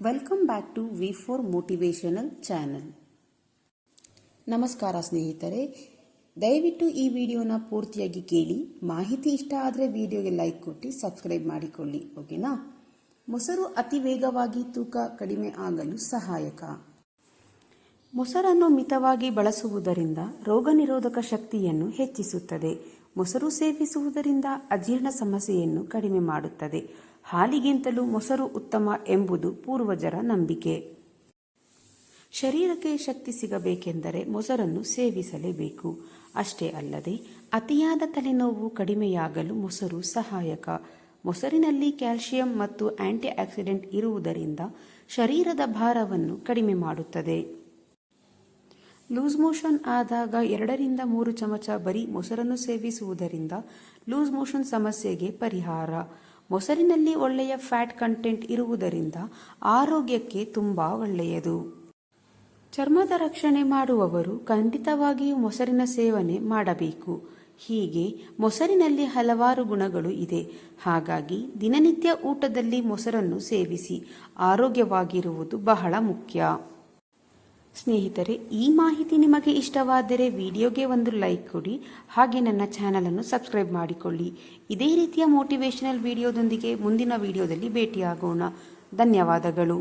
Welcome back to V4 motivational channel. ನಮಸ್ಕಾರ ಸ್ನೇಹಿತರೆ, ದಯವಿಟ್ಟು ಈ ವಿಡಿಯೋನ ಪೂರ್ತಿಯಾಗಿ ಕೇಳಿ. ಮಾಹಿತಿ ಇಷ್ಟ ಆದರೆ ವಿಡಿಯೋಗೆ ಲೈಕ್ ಕೊಟ್ಟು ಸಬ್ಸ್ಕ್ರೈಬ್ ಮಾಡಿಕೊಳ್ಳಿ. ಓಕೆನಾ? ಮೊಸರು ಅತಿ ವೇಗವಾಗಿ ತೂಕ ಕಡಿಮೆ ಆಗಲು ಸಹಾಯಕ. ಮೊಸರನ್ನು ಮಿತವಾಗಿ ಬಳಸುವುದರಿಂದ ರೋಗ ನಿರೋಧಕ ಶಕ್ತಿಯನ್ನು ಹೆಚ್ಚಿಸುತ್ತದೆ. ಮೊಸರು ಸೇವಿಸುವುದರಿಂದ ಅಜೀರ್ಣ ಸಮಸ್ಯೆಯನ್ನು ಕಡಿಮೆ ಮಾಡುತ್ತದೆ. ಹಾಲಿಗಿಂತಲೂ ಮೊಸರು ಉತ್ತಮ ಎಂಬುದು ಪೂರ್ವಜರ ನಂಬಿಕೆ. ಶರೀರಕ್ಕೆ ಶಕ್ತಿ ಸಿಗಬೇಕೆಂದರೆ ಮೊಸರನ್ನು ಸೇವಿಸಲೇಬೇಕು. ಅಷ್ಟೇ ಅಲ್ಲದೆ ಅತಿಯಾದ ತಲೆನೋವು ಕಡಿಮೆಯಾಗಲು ಮೊಸರು ಸಹಾಯಕ. ಮೊಸರಿನಲ್ಲಿ ಕ್ಯಾಲ್ಸಿಯಂ ಮತ್ತು ಆಂಟಿ ಆಕ್ಸಿಡೆಂಟ್ ಇರುವುದರಿಂದ ಶರೀರದ ಭಾರವನ್ನು ಕಡಿಮೆ ಮಾಡುತ್ತದೆ. ಲೂಸ್ ಮೋಷನ್ ಆದಾಗ 2 ರಿಂದ 3 ಚಮಚ ಬರೀ ಮೊಸರನ್ನು ಸೇವಿಸುವುದರಿಂದ ಲೂಸ್ ಮೋಷನ್ ಸಮಸ್ಯೆಗೆ ಪರಿಹಾರ. ಮೊಸರಿನಲ್ಲಿ ಒಳ್ಳೆಯ ಫ್ಯಾಟ್ ಕಂಟೆಂಟ್ ಇರುವುದರಿಂದ ಆರೋಗ್ಯಕ್ಕೆ ತುಂಬಾ ಒಳ್ಳೆಯದು. ಚರ್ಮದ ರಕ್ಷಣೆ ಮಾಡುವವರು ಖಂಡಿತವಾಗಿಯೂ ಮೊಸರಿನ ಸೇವನೆ ಮಾಡಬೇಕು. ಹೀಗೆ ಮೊಸರಿನಲ್ಲಿ ಹಲವಾರು ಗುಣಗಳು ಇದೆ. ಹಾಗಾಗಿ ದಿನನಿತ್ಯ ಊಟದಲ್ಲಿ ಮೊಸರನ್ನು ಸೇವಿಸಿ. ಆರೋಗ್ಯವಾಗಿರುವುದು ಬಹಳ ಮುಖ್ಯ. ಸ್ನೇಹಿತರೆ, ಈ ಮಾಹಿತಿ ನಿಮಗೆ ಇಷ್ಟವಾದರೆ ವಿಡಿಯೋಗೆ ಒಂದು ಲೈಕ್ ಕೊಡಿ. ಹಾಗೆ ನನ್ನ ಚಾನಲನ್ನು ಸಬ್ಸ್ಕ್ರೈಬ್ ಮಾಡಿಕೊಳ್ಳಿ. ಇದೇ ರೀತಿಯ ಮೋಟಿವೇಶನಲ್ ವಿಡಿಯೋದೊಂದಿಗೆ ಮುಂದಿನ ವಿಡಿಯೋದಲ್ಲಿ ಭೇಟಿಯಾಗೋಣ. ಧನ್ಯವಾದಗಳು.